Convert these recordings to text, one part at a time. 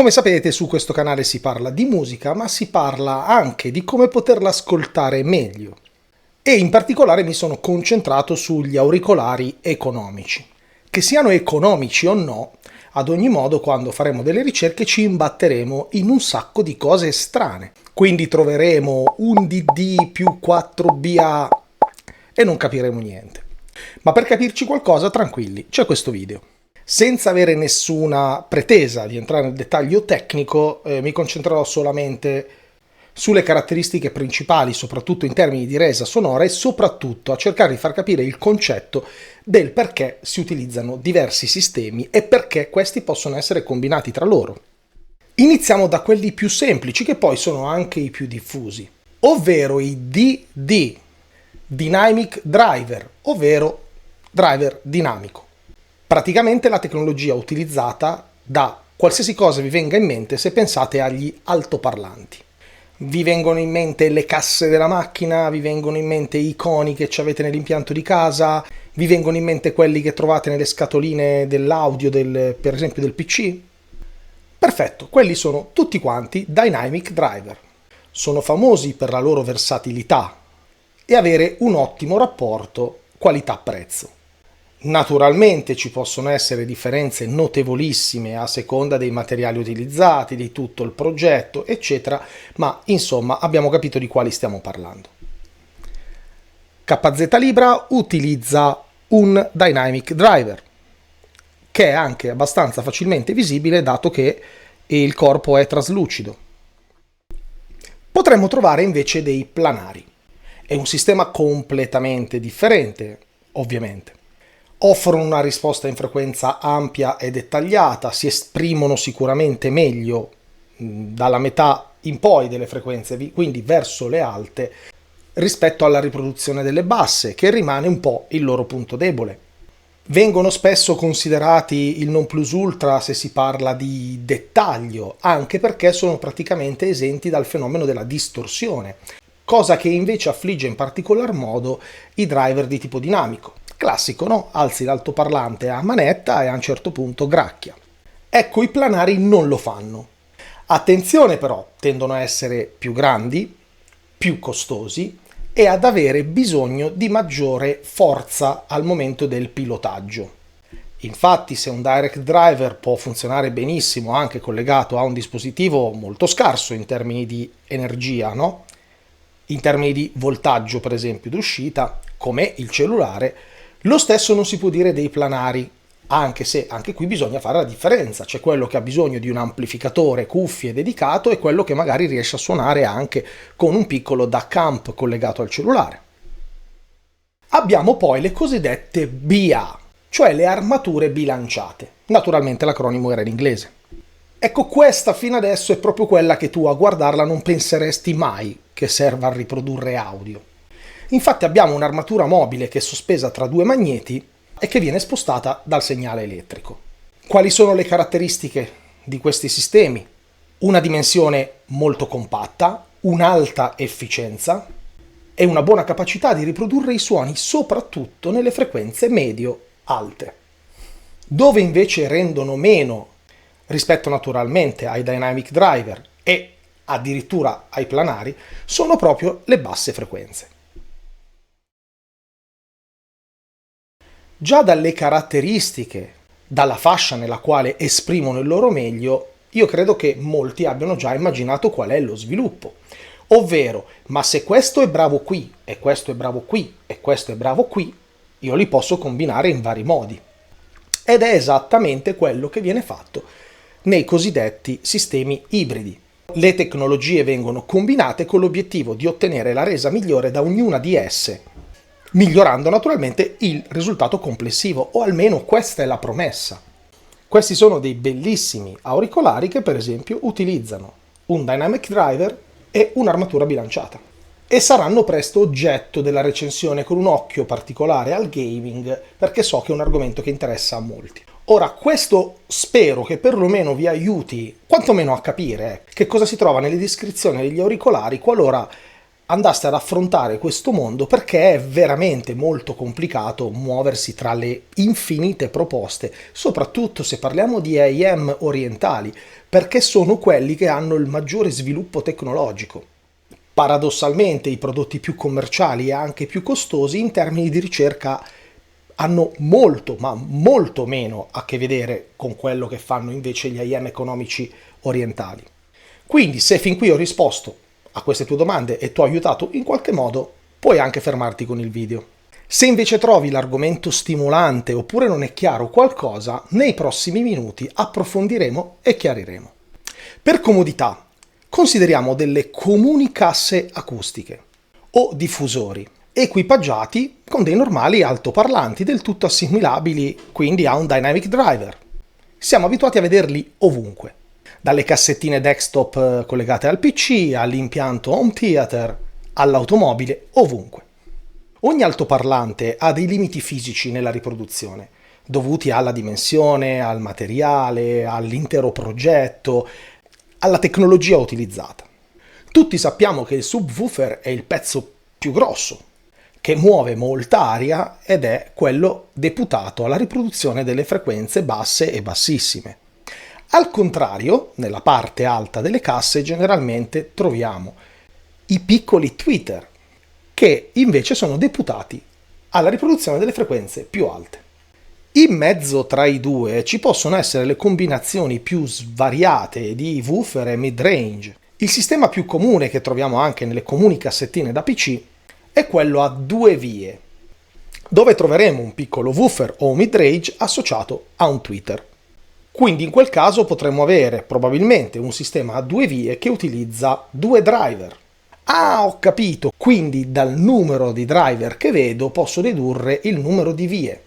Come sapete, su questo canale si parla di musica, ma si parla anche di come poterla ascoltare meglio. E in particolare mi sono concentrato sugli auricolari economici. Che siano economici o no, ad ogni modo quando faremo delle ricerche ci imbatteremo in un sacco di cose strane. Quindi troveremo un DD più 4BA e non capiremo niente. Ma per capirci qualcosa, tranquilli, c'è questo video. Senza avere nessuna pretesa di entrare nel dettaglio tecnico, mi concentrerò solamente sulle caratteristiche principali, soprattutto in termini di resa sonora, e soprattutto a cercare di far capire il concetto del perché si utilizzano diversi sistemi e perché questi possono essere combinati tra loro. Iniziamo da quelli più semplici, che poi sono anche i più diffusi, ovvero i DD, Dynamic Driver, ovvero driver dinamico. Praticamente la tecnologia utilizzata da qualsiasi cosa vi venga in mente se pensate agli altoparlanti. Vi vengono in mente le casse della macchina, vi vengono in mente i iconi che avete nell'impianto di casa, vi vengono in mente quelli che trovate nelle scatoline dell'audio, per esempio del PC? Perfetto, quelli sono tutti quanti Dynamic Driver. Sono famosi per la loro versatilità e avere un ottimo rapporto qualità-prezzo. Naturalmente ci possono essere differenze notevolissime a seconda dei materiali utilizzati, di tutto il progetto, eccetera, ma insomma abbiamo capito di quali stiamo parlando. KZ Libra utilizza un Dynamic Driver, che è anche abbastanza facilmente visibile dato che il corpo è traslucido. Potremmo trovare invece dei planari. È un sistema completamente differente, ovviamente. Offrono una risposta in frequenza ampia e dettagliata, si esprimono sicuramente meglio dalla metà in poi delle frequenze, quindi verso le alte, rispetto alla riproduzione delle basse, che rimane un po' il loro punto debole. Vengono spesso considerati il non plus ultra se si parla di dettaglio, anche perché sono praticamente esenti dal fenomeno della distorsione, cosa che invece affligge in particolar modo i driver di tipo dinamico. Classico, no? Alzi l'altoparlante a manetta e a un certo punto gracchia. Ecco, i planari non lo fanno. Attenzione però, tendono a essere più grandi, più costosi e ad avere bisogno di maggiore forza al momento del pilotaggio. Infatti, se un direct driver può funzionare benissimo anche collegato a un dispositivo molto scarso in termini di energia, no? In termini di voltaggio, per esempio, d'uscita, come il cellulare, lo stesso non si può dire dei planari, anche se anche qui bisogna fare la differenza. C'è quello che ha bisogno di un amplificatore, cuffie dedicato e quello che magari riesce a suonare anche con un piccolo DAC amp collegato al cellulare. Abbiamo poi le cosiddette BA, cioè le armature bilanciate. Naturalmente l'acronimo era in inglese. Ecco, questa fino adesso è proprio quella che tu a guardarla non penseresti mai che serva a riprodurre audio. Infatti abbiamo un'armatura mobile che è sospesa tra due magneti e che viene spostata dal segnale elettrico. Quali sono le caratteristiche di questi sistemi? Una dimensione molto compatta, un'alta efficienza e una buona capacità di riprodurre i suoni soprattutto nelle frequenze medio-alte. Dove invece rendono meno rispetto naturalmente ai Dynamic Driver e addirittura ai planari sono proprio le basse frequenze. Già dalle caratteristiche, dalla fascia nella quale esprimono il loro meglio, io credo che molti abbiano già immaginato qual è lo sviluppo. Ovvero, ma se questo è bravo qui, e questo è bravo qui, e questo è bravo qui, io li posso combinare in vari modi. Ed è esattamente quello che viene fatto nei cosiddetti sistemi ibridi. Le tecnologie vengono combinate con l'obiettivo di ottenere la resa migliore da ognuna di esse, migliorando naturalmente il risultato complessivo, o almeno questa è la promessa. Questi sono dei bellissimi auricolari che per esempio utilizzano un Dynamic Driver e un'armatura bilanciata. E saranno presto oggetto della recensione con un occhio particolare al gaming, perché so che è un argomento che interessa a molti. Ora, questo spero che perlomeno vi aiuti quantomeno a capire che cosa si trova nelle descrizioni degli auricolari qualora andaste ad affrontare questo mondo, perché è veramente molto complicato muoversi tra le infinite proposte, soprattutto se parliamo di AM orientali, perché sono quelli che hanno il maggiore sviluppo tecnologico. Paradossalmente i prodotti più commerciali e anche più costosi in termini di ricerca hanno molto, ma molto meno a che vedere con quello che fanno invece gli AM economici orientali. Quindi, se fin qui ho risposto a queste tue domande e ti ho aiutato in qualche modo, puoi anche fermarti con il video. Se invece trovi l'argomento stimolante oppure non è chiaro qualcosa, nei prossimi minuti approfondiremo e chiariremo. Per comodità, consideriamo delle comuni casse acustiche o diffusori, equipaggiati con dei normali altoparlanti del tutto assimilabili quindi a un dynamic driver. Siamo abituati a vederli ovunque, dalle cassettine desktop collegate al PC, all'impianto home theater, all'automobile, ovunque. Ogni altoparlante ha dei limiti fisici nella riproduzione, dovuti alla dimensione, al materiale, all'intero progetto, alla tecnologia utilizzata. Tutti sappiamo che il subwoofer è il pezzo più grosso, che muove molta aria ed è quello deputato alla riproduzione delle frequenze basse e bassissime. Al contrario, nella parte alta delle casse generalmente troviamo i piccoli tweeter, che invece sono deputati alla riproduzione delle frequenze più alte. In mezzo tra i due ci possono essere le combinazioni più svariate di woofer e mid-range. Il sistema più comune che troviamo anche nelle comuni cassettine da PC è quello a due vie, dove troveremo un piccolo woofer o un mid-range associato a un tweeter. Quindi in quel caso potremmo avere probabilmente un sistema a due vie che utilizza due driver. Ah, ho capito, quindi dal numero di driver che vedo posso dedurre il numero di vie.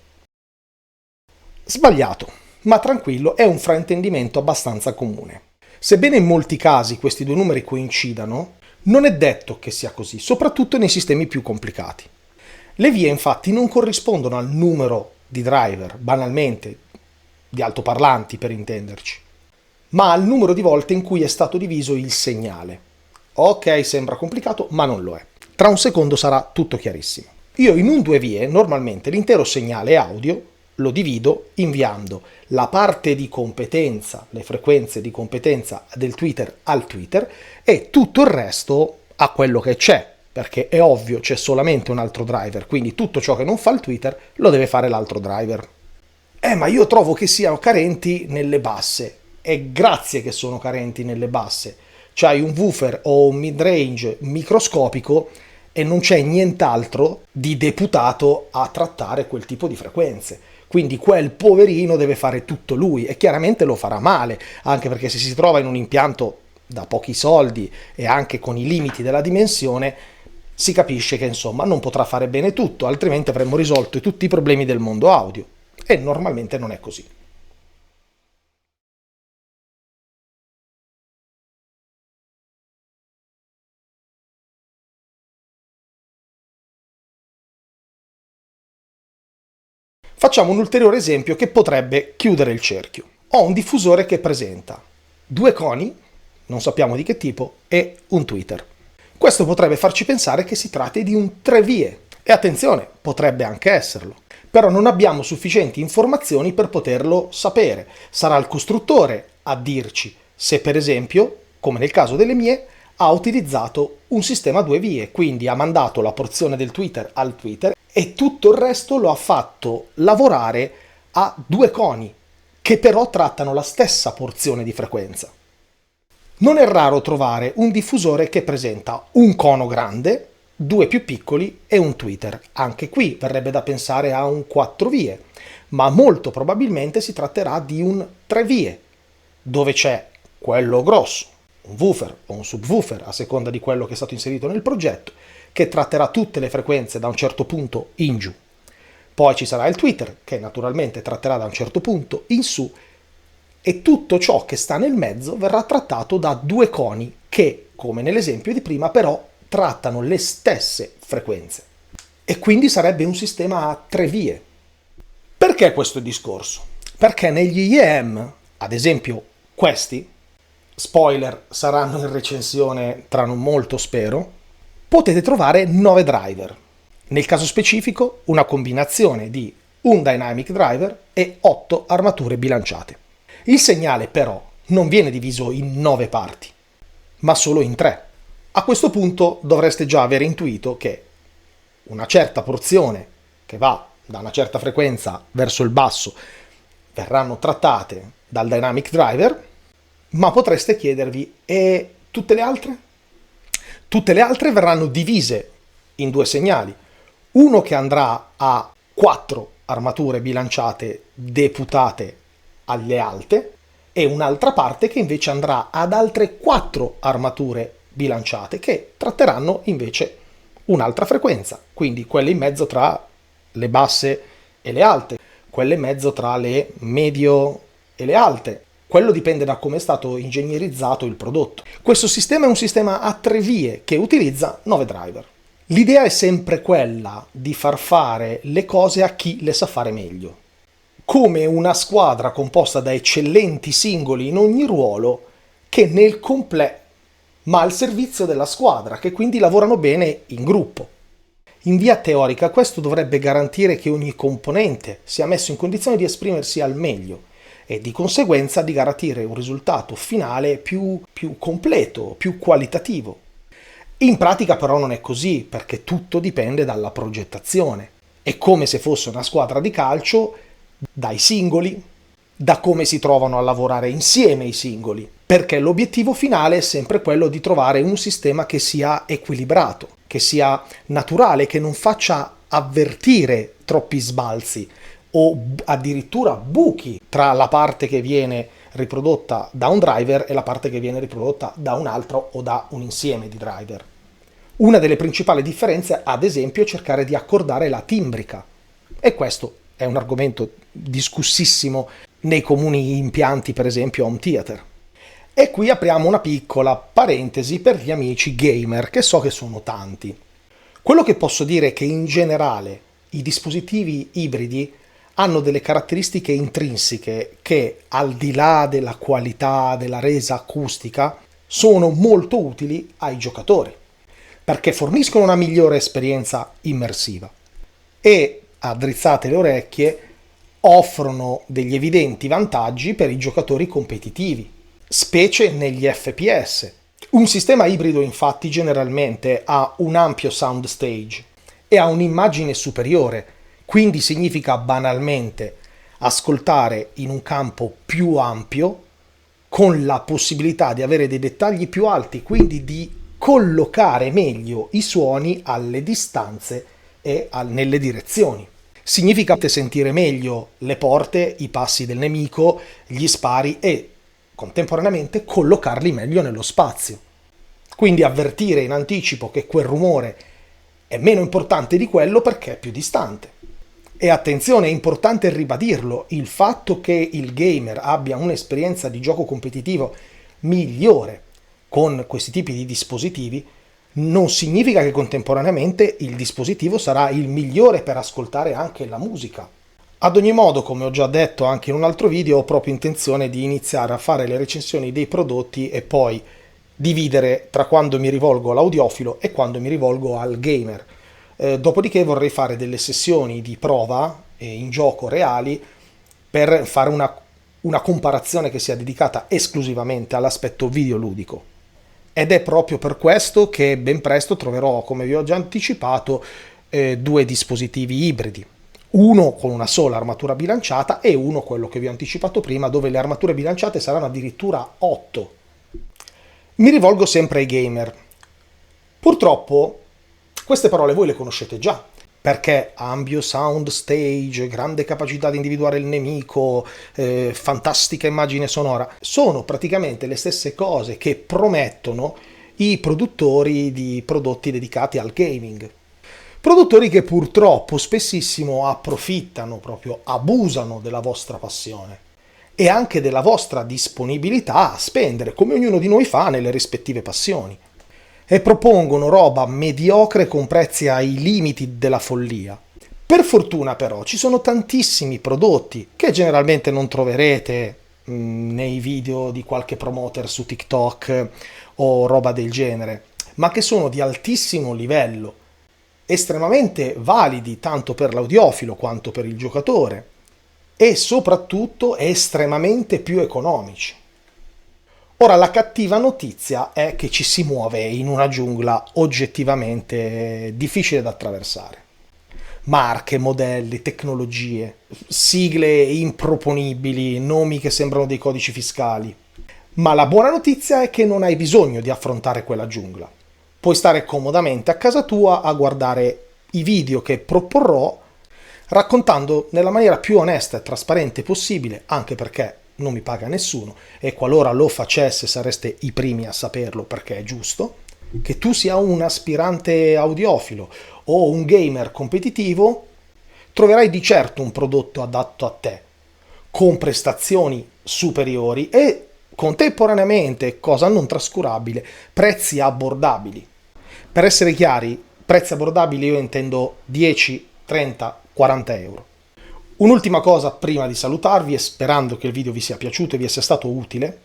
Sbagliato, ma tranquillo, è un fraintendimento abbastanza comune. Sebbene in molti casi questi due numeri coincidano, non è detto che sia così, soprattutto nei sistemi più complicati. Le vie infatti non corrispondono al numero di driver, banalmente, di altoparlanti per intenderci, ma al numero di volte in cui è stato diviso il segnale. Ok, sembra complicato, ma non lo è. Tra un secondo sarà tutto chiarissimo. Io in un due vie normalmente l'intero segnale audio lo divido inviando la parte di competenza, le frequenze di competenza del tweeter al tweeter e tutto il resto a quello che c'è, perché è ovvio c'è solamente un altro driver, quindi tutto ciò che non fa il tweeter lo deve fare l'altro driver. Ma io trovo che siano carenti nelle basse, e grazie che sono carenti nelle basse. C'hai un woofer o un mid-range microscopico e non c'è nient'altro di deputato a trattare quel tipo di frequenze. Quindi quel poverino deve fare tutto lui e chiaramente lo farà male, anche perché se si trova in un impianto da pochi soldi e anche con i limiti della dimensione, si capisce che insomma non potrà fare bene tutto, altrimenti avremmo risolto tutti i problemi del mondo audio. E normalmente non è così. Facciamo un ulteriore esempio che potrebbe chiudere il cerchio. Ho un diffusore che presenta due coni, non sappiamo di che tipo, e un tweeter. Questo potrebbe farci pensare che si tratti di un tre vie. E attenzione, potrebbe anche esserlo. Però non abbiamo sufficienti informazioni per poterlo sapere. Sarà il costruttore a dirci se, per esempio, come nel caso delle mie, ha utilizzato un sistema a due vie, quindi ha mandato la porzione del tweeter al tweeter e tutto il resto lo ha fatto lavorare a due coni, che però trattano la stessa porzione di frequenza. Non è raro trovare un diffusore che presenta un cono grande, due più piccoli e un tweeter. Anche qui verrebbe da pensare a un 4 vie, ma molto probabilmente si tratterà di un 3 vie, dove c'è quello grosso, un woofer o un subwoofer, a seconda di quello che è stato inserito nel progetto, che tratterà tutte le frequenze da un certo punto in giù. Poi ci sarà il tweeter, che naturalmente tratterà da un certo punto in su, e tutto ciò che sta nel mezzo verrà trattato da due coni che, come nell'esempio di prima, però trattano le stesse frequenze. E quindi sarebbe un sistema a tre vie. Perché questo discorso? Perché negli IEM, ad esempio questi, spoiler, saranno in recensione tra non molto spero, potete trovare 9 driver. Nel caso specifico, una combinazione di un dynamic driver e 8 armature bilanciate. Il segnale però non viene diviso in 9 parti, ma solo in 3. A questo punto dovreste già aver intuito che una certa porzione che va da una certa frequenza verso il basso verranno trattate dal dynamic driver, ma potreste chiedervi: e tutte le altre? Tutte le altre verranno divise in 2 segnali. Uno che andrà a 4 armature bilanciate deputate alle alte e un'altra parte che invece andrà ad altre 4 armature bilanciate che tratteranno invece un'altra frequenza, quindi quelle in mezzo tra le basse e le alte, quelle in mezzo tra le medio e le alte. Quello dipende da come è stato ingegnerizzato il prodotto. Questo sistema è un sistema a 3 vie che utilizza 9 driver. L'idea è sempre quella di far fare le cose a chi le sa fare meglio. Come una squadra composta da eccellenti singoli in ogni ruolo che nel completo ma al servizio della squadra, che quindi lavorano bene in gruppo. In via teorica questo dovrebbe garantire che ogni componente sia messo in condizione di esprimersi al meglio e di conseguenza di garantire un risultato finale più completo, più qualitativo. In pratica però non è così, perché tutto dipende dalla progettazione. È come se fosse una squadra di calcio, dai singoli, da come si trovano a lavorare insieme i singoli, perché l'obiettivo finale è sempre quello di trovare un sistema che sia equilibrato, che sia naturale, che non faccia avvertire troppi sbalzi o addirittura buchi tra la parte che viene riprodotta da un driver e la parte che viene riprodotta da un altro o da un insieme di driver. Una delle principali differenze, ad esempio, è cercare di accordare la timbrica, e questo è un argomento discussissimo nei comuni impianti, per esempio home theater. E qui apriamo una piccola parentesi per gli amici gamer, che so che sono tanti. Quello che posso dire è che in generale i dispositivi ibridi hanno delle caratteristiche intrinseche che, al di là della qualità della resa acustica, sono molto utili ai giocatori, perché forniscono una migliore esperienza immersiva e, addrizzate le orecchie, offrono degli evidenti vantaggi per i giocatori competitivi, specie negli FPS. Un sistema ibrido infatti generalmente ha un ampio sound stage e ha un'immagine superiore, quindi significa banalmente ascoltare in un campo più ampio con la possibilità di avere dei dettagli più alti, quindi di collocare meglio i suoni alle distanze e nelle direzioni. Significa sentire meglio le porte, i passi del nemico, gli spari e contemporaneamente collocarli meglio nello spazio. Quindi avvertire in anticipo che quel rumore è meno importante di quello perché è più distante. E attenzione, è importante ribadirlo, il fatto che il gamer abbia un'esperienza di gioco competitivo migliore con questi tipi di dispositivi non significa che contemporaneamente il dispositivo sarà il migliore per ascoltare anche la musica. Ad ogni modo, come ho già detto anche in un altro video, ho proprio intenzione di iniziare a fare le recensioni dei prodotti e poi dividere tra quando mi rivolgo all'audiofilo e quando mi rivolgo al gamer. Dopodiché vorrei fare delle sessioni di prova in gioco reali per fare una comparazione che sia dedicata esclusivamente all'aspetto videoludico. Ed è proprio per questo che ben presto troverò, come vi ho già anticipato, 2 dispositivi ibridi. Uno con una sola armatura bilanciata e uno, quello che vi ho anticipato prima, dove le armature bilanciate saranno addirittura 8. Mi rivolgo sempre ai gamer. Purtroppo queste parole voi le conoscete già, perché ambio sound stage, grande capacità di individuare il nemico, fantastica immagine sonora, sono praticamente le stesse cose che promettono i produttori di prodotti dedicati al gaming. Produttori che purtroppo spessissimo approfittano, proprio abusano della vostra passione e anche della vostra disponibilità a spendere, come ognuno di noi fa nelle rispettive passioni, e propongono roba mediocre con prezzi ai limiti della follia. Per fortuna però ci sono tantissimi prodotti che generalmente non troverete nei video di qualche promoter su TikTok o roba del genere, ma che sono di altissimo livello, estremamente validi tanto per l'audiofilo quanto per il giocatore e soprattutto estremamente più economici. Ora, la cattiva notizia è che ci si muove in una giungla oggettivamente difficile da attraversare. Marche, modelli, tecnologie, sigle improponibili, nomi che sembrano dei codici fiscali. Ma la buona notizia è che non hai bisogno di affrontare quella giungla. Puoi stare comodamente a casa tua a guardare i video che proporrò, raccontando nella maniera più onesta e trasparente possibile, anche perché non mi paga nessuno e qualora lo facesse sareste i primi a saperlo perché è giusto, che tu sia un aspirante audiofilo o un gamer competitivo, troverai di certo un prodotto adatto a te, con prestazioni superiori e contemporaneamente, cosa non trascurabile, prezzi abbordabili. Per essere chiari, prezzi abbordabili io intendo 10, 30, 40 euro. Un'ultima cosa prima di salutarvi e sperando che il video vi sia piaciuto e vi sia stato utile,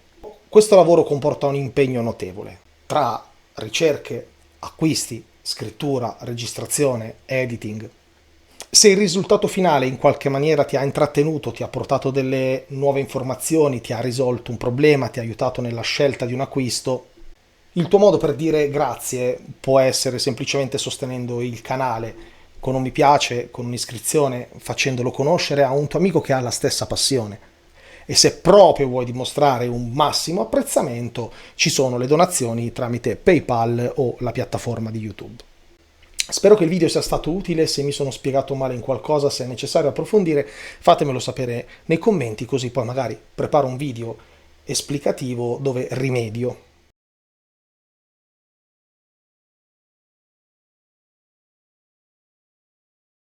questo lavoro comporta un impegno notevole tra ricerche, acquisti, scrittura, registrazione, editing. Se il risultato finale in qualche maniera ti ha intrattenuto, ti ha portato delle nuove informazioni, ti ha risolto un problema, ti ha aiutato nella scelta di un acquisto, il tuo modo per dire grazie può essere semplicemente sostenendo il canale con un mi piace, con un'iscrizione, facendolo conoscere a un tuo amico che ha la stessa passione. E se proprio vuoi dimostrare un massimo apprezzamento, ci sono le donazioni tramite PayPal o la piattaforma di YouTube. Spero che il video sia stato utile, se mi sono spiegato male in qualcosa, se è necessario approfondire, fatemelo sapere nei commenti, così poi magari preparo un video esplicativo dove rimedio.